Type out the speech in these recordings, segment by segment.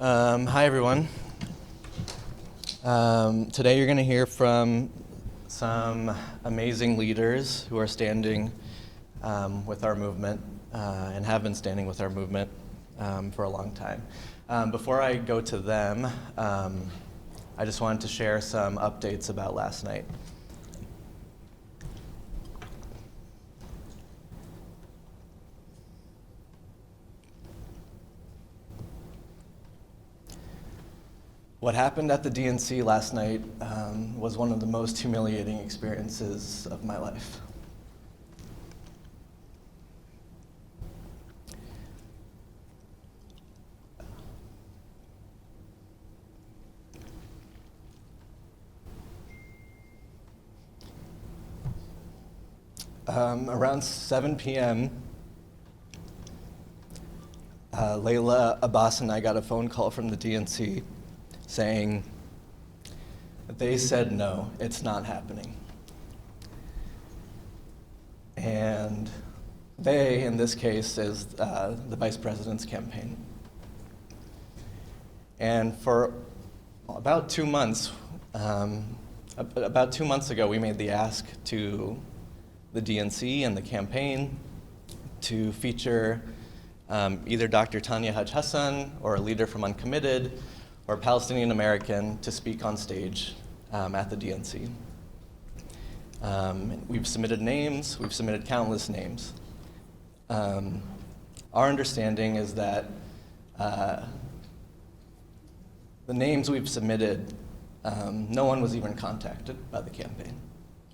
Hi, everyone. Today you're going to hear from some amazing leaders who are standing with our movement and have been standing with our movement for a long time. Before I go to them, I just wanted to share some updates about last night. What happened at the DNC last night was one of the most humiliating experiences of my life. Around 7 p.m., Layla, Abbas, and I got a phone call from the DNC saying that they said no, it's not happening. And they, in this case, is the vice president's campaign. And for about 2 months, about 2 months ago, we made the ask to the DNC and the campaign to feature either Dr. Tanya Haj-Hassan or a leader from Uncommitted or Palestinian-American to speak on stage at the DNC. We've submitted names, we've submitted countless names. Our understanding is that the names we've submitted, no one was even contacted by the campaign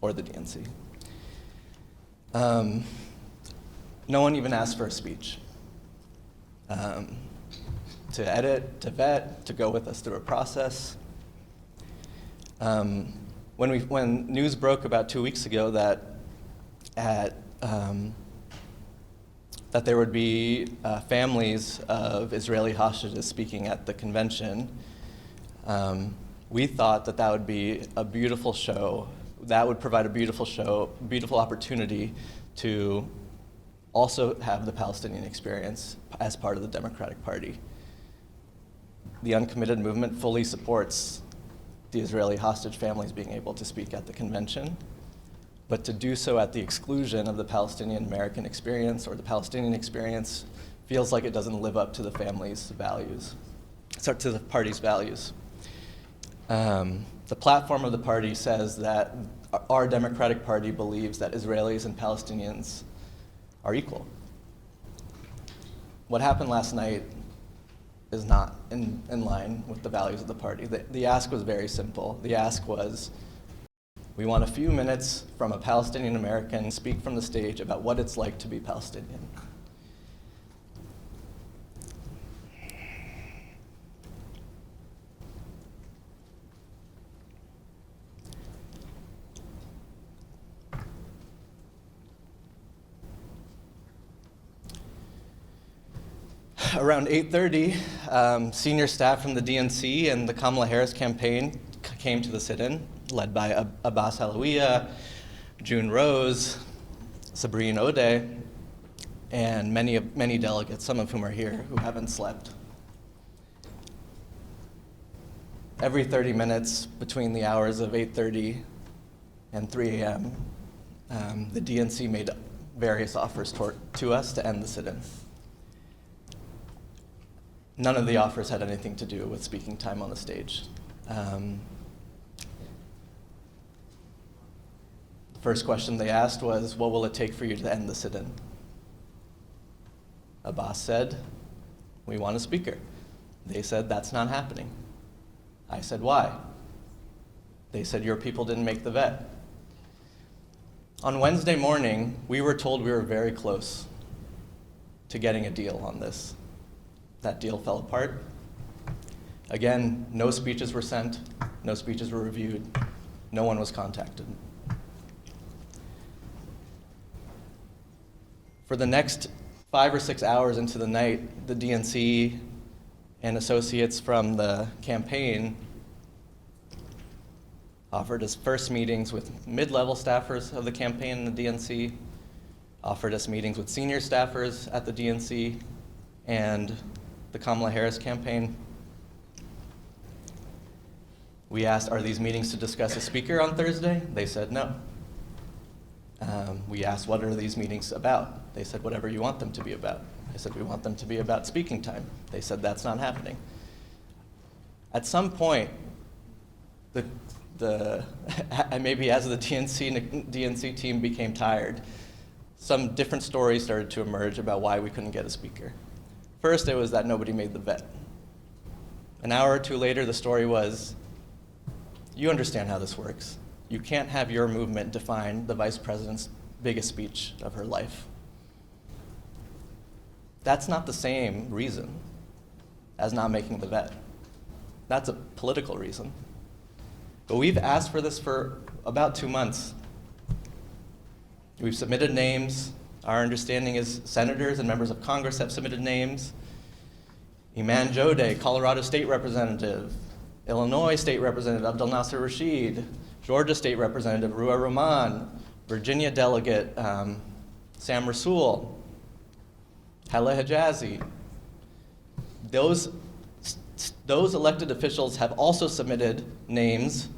or the DNC. No one even asked for a speech. To edit, to vet, to go with us through a process. When news broke about 2 weeks ago that there would be families of Israeli hostages speaking at the convention, we thought that would be a beautiful show. That would provide a beautiful opportunity to also have the Palestinian experience as part of the Democratic Party. The Uncommitted movement fully supports the Israeli hostage families being able to speak at the convention, but to do so at the exclusion of the Palestinian-American experience or the Palestinian experience feels like it doesn't live up to the family's values, to the party's values. The platform of the party says that our Democratic Party believes that Israelis and Palestinians are equal. What happened last night is not in line with the values of the party. The ask was very simple. The ask was, we want a few minutes from a Palestinian American speak from the stage about what it's like to be Palestinian. Around 8:30, senior staff from the DNC and the Kamala Harris campaign came to the sit-in, led by Abbas Alawiya, June Rose, Sabrine Ode, and many delegates, some of whom are here, who haven't slept. Every 30 minutes between the hours of 8:30 and 3 a.m., the DNC made various offers to us to end the sit-in. None of the offers had anything to do with speaking time on the stage. The first question they asked was, what will it take for you to end the sit-in? Abbas said, we want a speaker. They said, that's not happening. I said, why? They said, your people didn't make the vet. On Wednesday morning, we were told we were very close to getting a deal on this. That deal fell apart. Again, no speeches were sent, no speeches were reviewed, no one was contacted. For the next 5 or 6 hours into the night, the DNC and associates from the campaign offered us first meetings with mid-level staffers of the campaign and the DNC, offered us meetings with senior staffers at the DNC and the Kamala Harris campaign. We asked, are these meetings to discuss a speaker on Thursday? They said no. We asked, what are these meetings about? They said, whatever you want them to be about. I said, we want them to be about speaking time. They said, that's not happening. At some point, maybe as the DNC team became tired, some different stories started to emerge about why we couldn't get a speaker. First, it was that nobody made the vet. An hour or two later, the story was, you understand how this works. You can't have your movement define the vice president's biggest speech of her life. That's not the same reason as not making the vet. That's a political reason. But we've asked for this for about 2 months. We've submitted names. Our understanding is senators and members of Congress have submitted names. Iman Jodeh, Colorado State Representative, Illinois State Representative Abdel Nasser Rashid, Georgia State Representative Ruah Rahman, Virginia Delegate Sam Rasool, Hala Hijazi. Those elected officials have also submitted names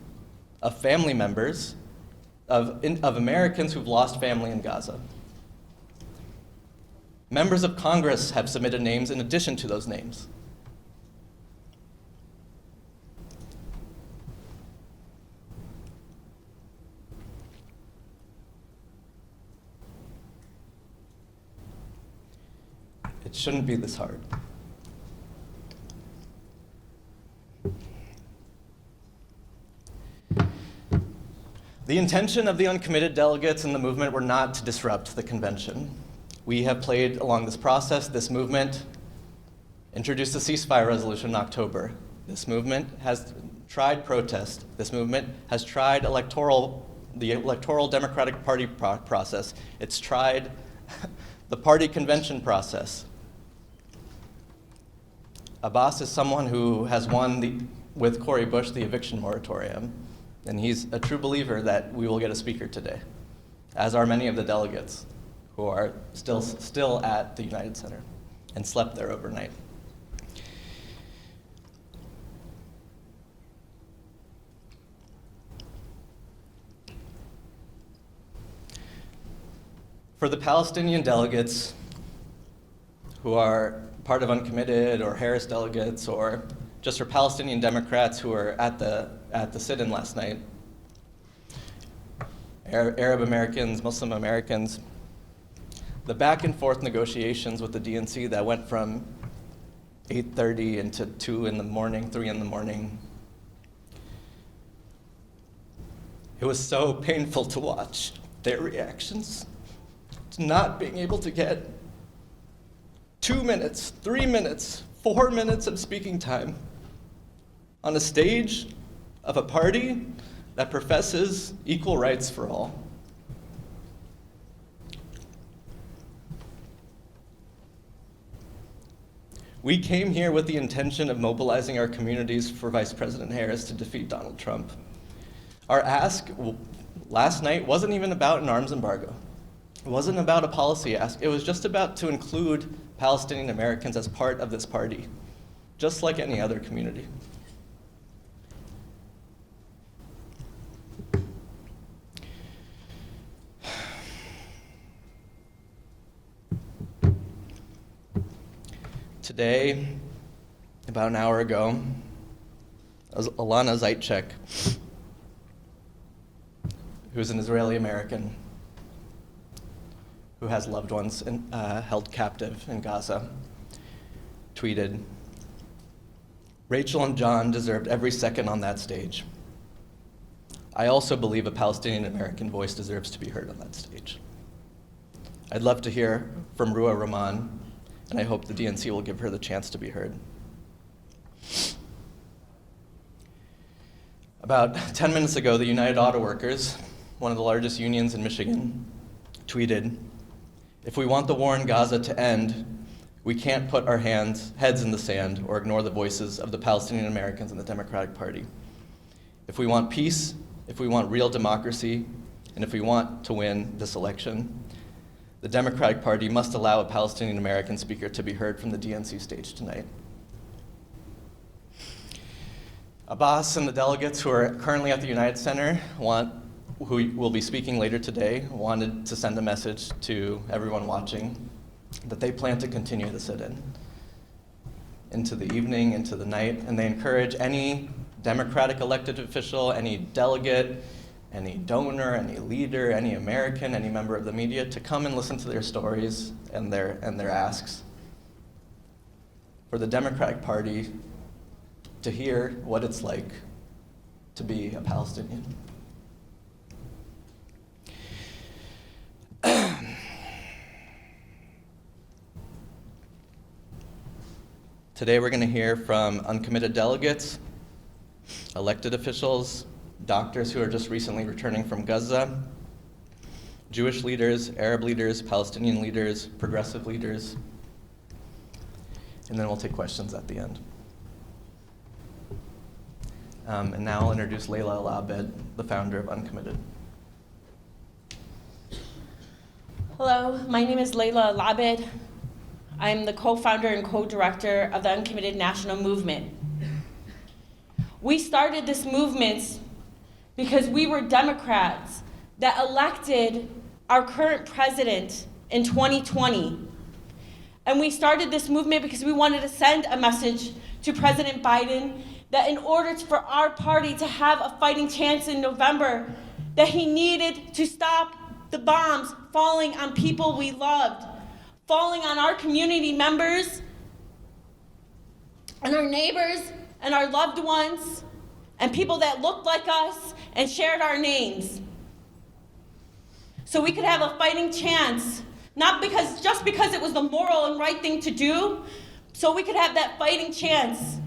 of family members of Americans who've lost family in Gaza. Members of Congress have submitted names in addition to those names. It shouldn't be this hard. The intention of the uncommitted delegates and the movement were not to disrupt the convention. We have played along this process. This movement introduced the ceasefire resolution in October. This movement has tried protest. This movement has tried the electoral Democratic Party process. It's tried the party convention process. Abbas is someone who has won, with Cori Bush, the eviction moratorium. And he's a true believer that we will get a speaker today, as are many of the delegates who are still at the United Center and slept there overnight. For the Palestinian delegates who are part of Uncommitted or Harris delegates, or just for Palestinian Democrats who were at the sit-in last night, Arab Americans, Muslim Americans, the back and forth negotiations with the DNC that went from 8:30 into 2 in the morning, 3 in the morning, it was so painful to watch their reactions to not being able to get 2 minutes, 3 minutes, 4 minutes of speaking time on a stage of a party that professes equal rights for all. We came here with the intention of mobilizing our communities for Vice President Harris to defeat Donald Trump. Our ask last night wasn't even about an arms embargo. It wasn't about a policy ask. It was just about to include Palestinian Americans as part of this party, just like any other community. Today, about an hour ago, Alana Zaitchek, who's an Israeli American who has loved ones held captive in Gaza, tweeted, "Rachel and John deserved every second on that stage. I also believe a Palestinian American voice deserves to be heard on that stage." I'd love to hear from Ruah Rahman, and I hope the DNC will give her the chance to be heard. About 10 minutes ago, the United Auto Workers, one of the largest unions in Michigan, tweeted, "If we want the war in Gaza to end, we can't put our heads in the sand or ignore the voices of the Palestinian Americans and the Democratic Party. If we want peace, if we want real democracy, and if we want to win this election, the Democratic Party must allow a Palestinian American speaker to be heard from the DNC stage tonight." Abbas and the delegates who are currently at the United Center, who will be speaking later today, wanted to send a message to everyone watching that they plan to continue the sit-in into the evening, into the night, and they encourage any Democratic elected official, any delegate, any donor, any leader, any American, any member of the media to come and listen to their stories and their asks. For the Democratic Party to hear what it's like to be a Palestinian. Today we're going to hear from uncommitted delegates, elected officials, doctors who are just recently returning from Gaza, Jewish leaders, Arab leaders, Palestinian leaders, progressive leaders, and then we'll take questions at the end. And now I'll introduce Layla Al-Abed, the founder of Uncommitted. Hello, my name is Layla Al-Abed. I'm the co-founder and co-director of the Uncommitted National Movement. We started this movement because we were Democrats that elected our current president in 2020. And we started this movement because we wanted to send a message to President Biden that in order for our party to have a fighting chance in November, that he needed to stop the bombs falling on people we loved, falling on our community members and our neighbors and our loved ones and people that looked like us and shared our names. So we could have a fighting chance, not just because it was the moral and right thing to do, so we could have that fighting chance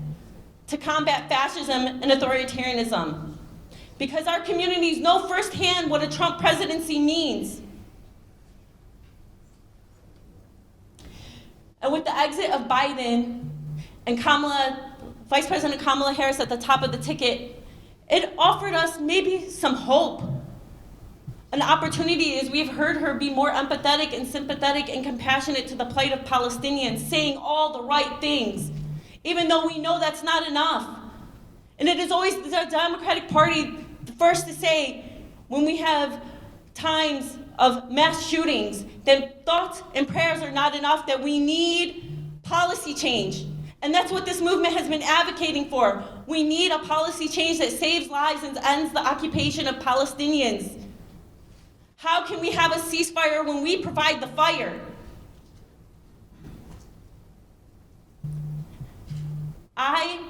to combat fascism and authoritarianism. Because our communities know firsthand what a Trump presidency means. And with the exit of Biden and Vice President Kamala Harris at the top of the ticket, it offered us maybe some hope. An opportunity as we've heard her be more empathetic and sympathetic and compassionate to the plight of Palestinians, saying all the right things, even though we know that's not enough. And it is always the Democratic Party the first to say, when we have times of mass shootings, that thoughts and prayers are not enough, that we need policy change. And that's what this movement has been advocating for. We need a policy change that saves lives and ends the occupation of Palestinians. How can we have a ceasefire when we provide the fire? I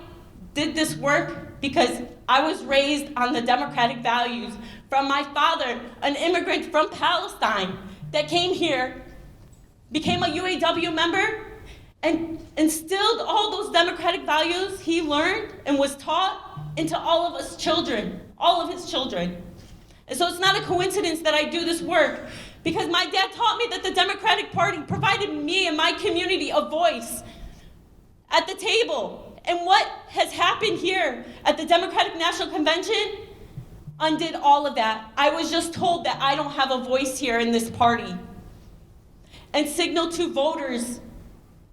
did this work because I was raised on the democratic values from my father, an immigrant from Palestine that came here, became a UAW member, and instilled all those democratic values he learned and was taught into all of us children, all of his children. And so it's not a coincidence that I do this work, because my dad taught me that the Democratic Party provided me and my community a voice at the table. And what has happened here at the Democratic National Convention undid all of that. I was just told that I don't have a voice here in this party, and signaled to voters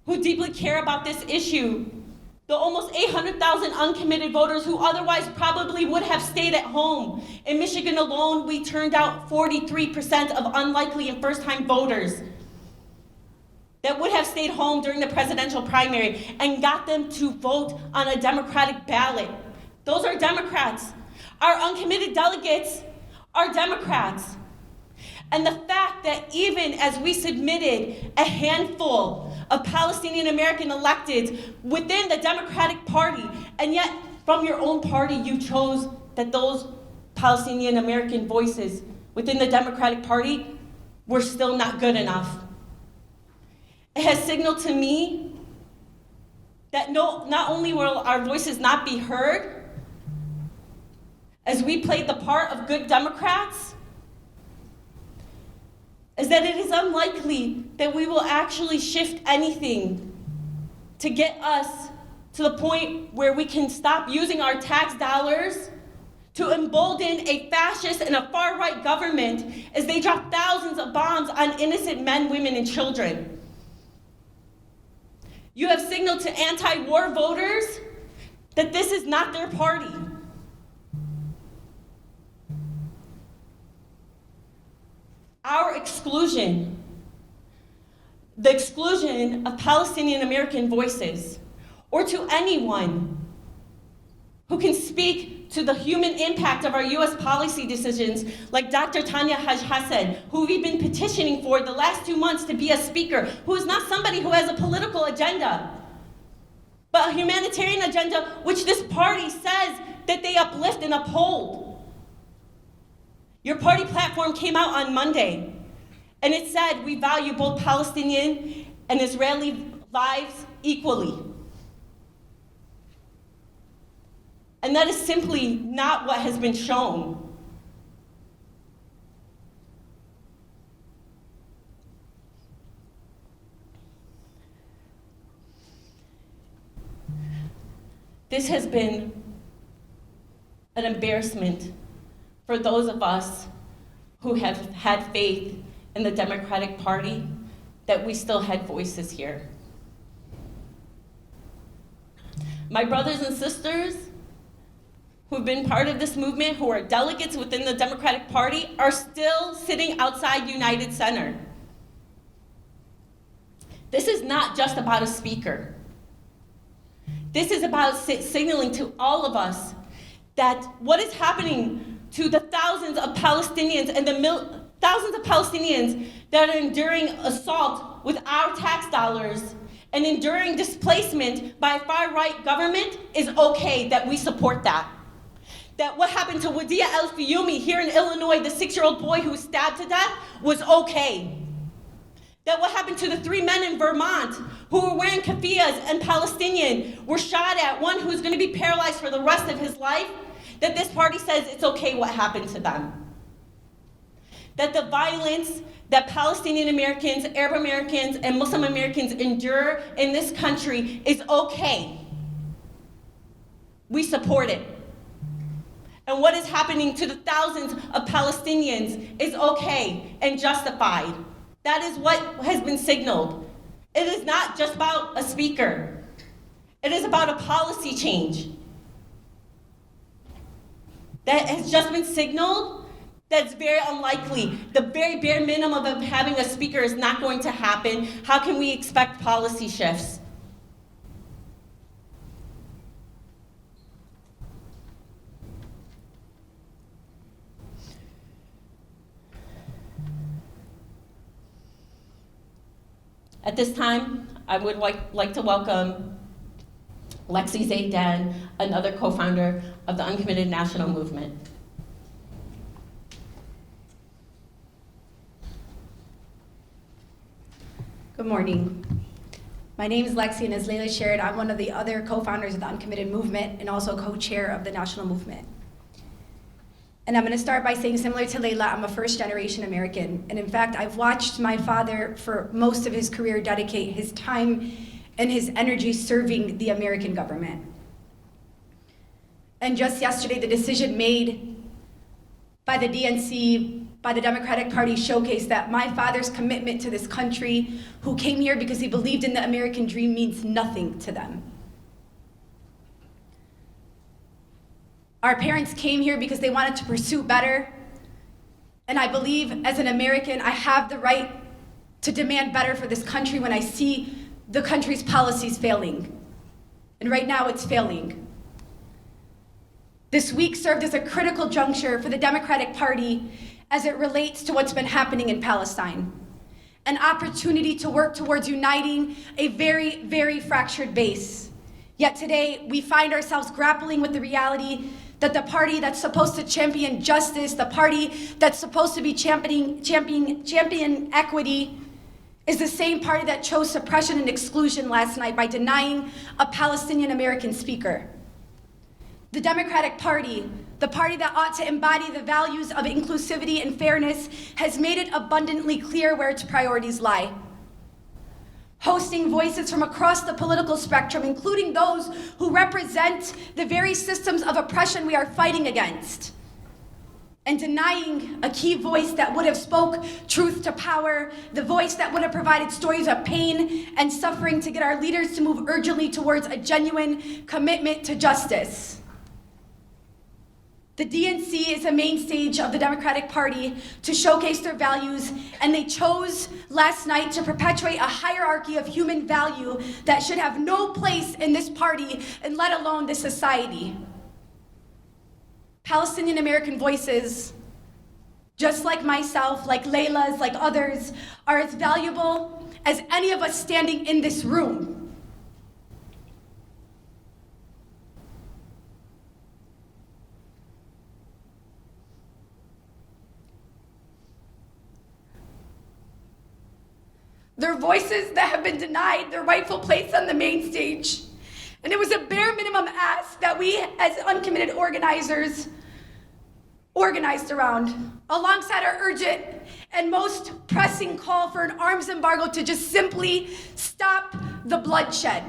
who deeply care about this issue, the almost 800,000 uncommitted voters who otherwise probably would have stayed at home. In Michigan alone, we turned out 43% of unlikely and first-time voters that would have stayed home during the presidential primary and got them to vote on a Democratic ballot. Those are Democrats. Our uncommitted delegates are Democrats. And the fact that even as we submitted a handful of Palestinian-American electeds within the Democratic Party, and yet from your own party you chose that those Palestinian-American voices within the Democratic Party were still not good enough. It has signaled to me that not only will our voices not be heard as we played the part of good Democrats, is that it is unlikely that we will actually shift anything to get us to the point where we can stop using our tax dollars to embolden a fascist and a far-right government as they drop thousands of bombs on innocent men, women, and children. You have signaled to anti-war voters that this is not their party. Our exclusion, the exclusion of Palestinian-American voices, or to anyone who can speak to the human impact of our US policy decisions, like Dr. Tanya Hassan, who we've been petitioning for the last 2 months to be a speaker, who is not somebody who has a political agenda, but a humanitarian agenda which this party says that they uplift and uphold. Your party platform came out on Monday, and it said we value both Palestinian and Israeli lives equally. And that is simply not what has been shown. This has been an embarrassment for those of us who have had faith in the Democratic Party, that we still had voices here. My brothers and sisters who've been part of this movement, who are delegates within the Democratic Party, are still sitting outside United Center. This is not just about a speaker. This is about signaling to all of us that what is happening to the thousands of Palestinians and the thousands of Palestinians that are enduring assault with our tax dollars and enduring displacement by a far-right government is okay, that we support that. That what happened to Wadia El-Fiyumi here in Illinois, the 6-year-old boy who was stabbed to death, was okay. That what happened to the 3 men in Vermont who were wearing keffiyehs and Palestinian were shot at, one who's going to be paralyzed for the rest of his life, that this party says it's okay what happened to them. That the violence that Palestinian Americans, Arab Americans, and Muslim Americans endure in this country is okay. We support it. And what is happening to the thousands of Palestinians is okay and justified. That is what has been signaled. It is not just about a speaker. It is about a policy change that has just been signaled. That's very unlikely. The very bare minimum of having a speaker is not going to happen. How can we expect policy shifts? At this time, I would like to welcome Lexi Zaydan, another co-founder of the Uncommitted National Movement. Good morning. My name is Lexi, and as Layla shared, I'm one of the other co-founders of the Uncommitted Movement and also co-chair of the National Movement. And I'm gonna start by saying, similar to Layla, I'm a first-generation American. And in fact, I've watched my father for most of his career dedicate his time and his energy serving the American government. And just yesterday, the decision made by the DNC, by the Democratic Party, showcased that my father's commitment to this country, who came here because he believed in the American dream, means nothing to them. Our parents came here because they wanted to pursue better, and I believe as an American, I have the right to demand better for this country when I see the country's policies failing. And right now, it's failing. This week served as a critical juncture for the Democratic Party as it relates to what's been happening in Palestine. An opportunity to work towards uniting a very, very fractured base. Yet today, we find ourselves grappling with the reality that the party that's supposed to champion justice, the party that's supposed to be champion equity, is the same party that chose suppression and exclusion last night by denying a Palestinian-American speaker. The Democratic Party, the party that ought to embody the values of inclusivity and fairness, has made it abundantly clear where its priorities lie. Hosting voices from across the political spectrum, including those who represent the very systems of oppression we are fighting against. and denying a key voice that would have spoke truth to power, the voice that would have provided stories of pain and suffering to get our leaders to move urgently towards a genuine commitment to justice. The DNC is a main stage of the Democratic Party to showcase their values, and they chose last night to perpetuate a hierarchy of human value that should have no place in this party, and let alone this society. Palestinian-American voices, just like myself, like Layla's, like others, are as valuable as any of us standing in this room. They're voices that have been denied their rightful place on the main stage. And it was a bare minimum ask that we, as uncommitted organizers, organized around, alongside our urgent and most pressing call for an arms embargo to just simply stop the bloodshed.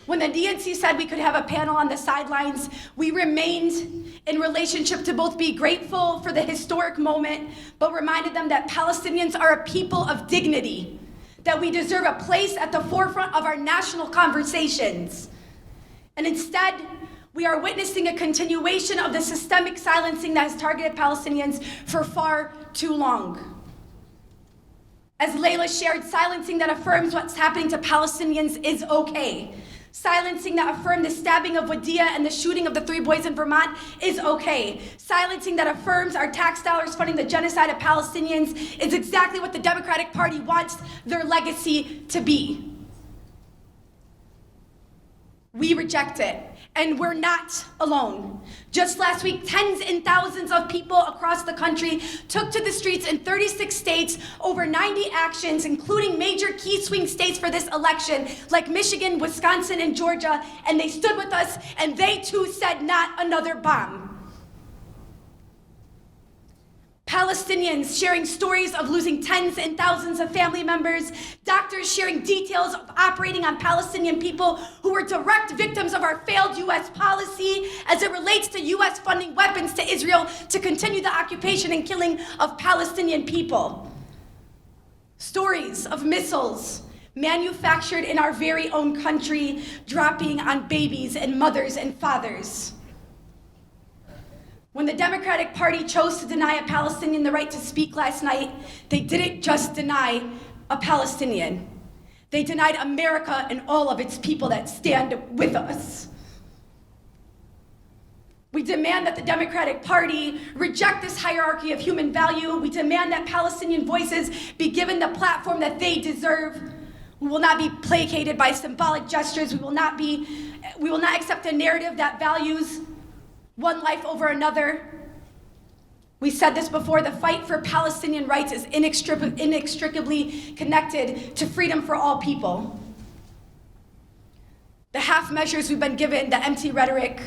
When the DNC said we could have a panel on the sidelines, we remained in relationship to both be grateful for the historic moment, but reminded them that Palestinians are a people of dignity, that we deserve a place at the forefront of our national conversations. And instead, we are witnessing a continuation of the systemic silencing that has targeted Palestinians for far too long. As Layla shared, silencing that affirms what's happening to Palestinians is okay. Silencing that affirmed the stabbing of Wadia and the shooting of the 3 boys in Vermont is okay. Silencing that affirms our tax dollars funding the genocide of Palestinians is exactly what the Democratic Party wants their legacy to be. We reject it, and we're not alone. Just last week, tens and thousands of people across the country took to the streets in 36 states, over 90 actions, including major key swing states for this election, like Michigan, Wisconsin, and Georgia, and they stood with us, and they too said, "Not another bomb." Palestinians sharing stories of losing tens and thousands of family members, doctors sharing details of operating on Palestinian people who were direct victims of our failed US policy as it relates to US funding weapons to Israel to continue the occupation and killing of Palestinian people. Stories of missiles manufactured in our very own country dropping on babies and mothers and fathers. When the Democratic Party chose to deny a Palestinian the right to speak last night, they didn't just deny a Palestinian. They denied America and all of its people that stand with us. We demand that the Democratic Party reject this hierarchy of human value. We demand that Palestinian voices be given the platform that they deserve. We will not be placated by symbolic gestures. We will not accept a narrative that values one life over another. We said this before, the fight for Palestinian rights is inextricably connected to freedom for all people. The half measures we've been given, the empty rhetoric,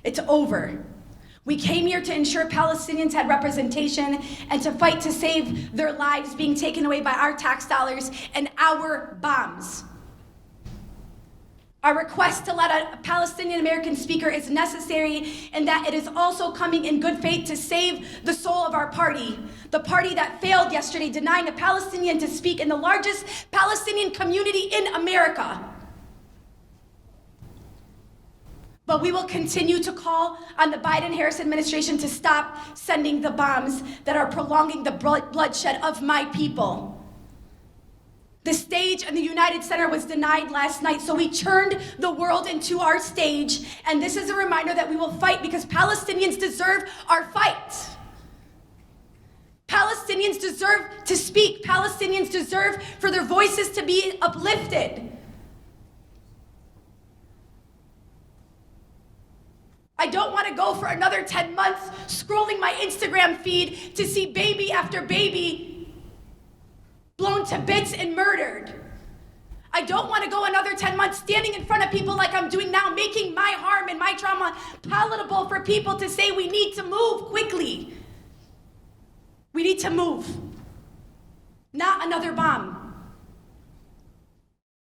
it's over. We came here to ensure Palestinians had representation and to fight to save their lives being taken away by our tax dollars and our bombs. Our request to let a Palestinian-American speaker is necessary, and that it is also coming in good faith to save the soul of our party, the party that failed yesterday, denying a Palestinian to speak in the largest Palestinian community in America. But we will continue to call on the Biden-Harris administration to stop sending the bombs that are prolonging the bloodshed of my people. The stage in the United Center was denied last night, so we turned the world into our stage, and this is a reminder that we will fight because Palestinians deserve our fight. Palestinians deserve to speak. Palestinians deserve for their voices to be uplifted. I don't want to go for another 10 months scrolling my Instagram feed to see baby after baby blown to bits and murdered. I don't want to go another 10 months standing in front of people like I'm doing now, making my harm and my trauma palatable for people to say we need to move quickly. We need to move. Not another bomb.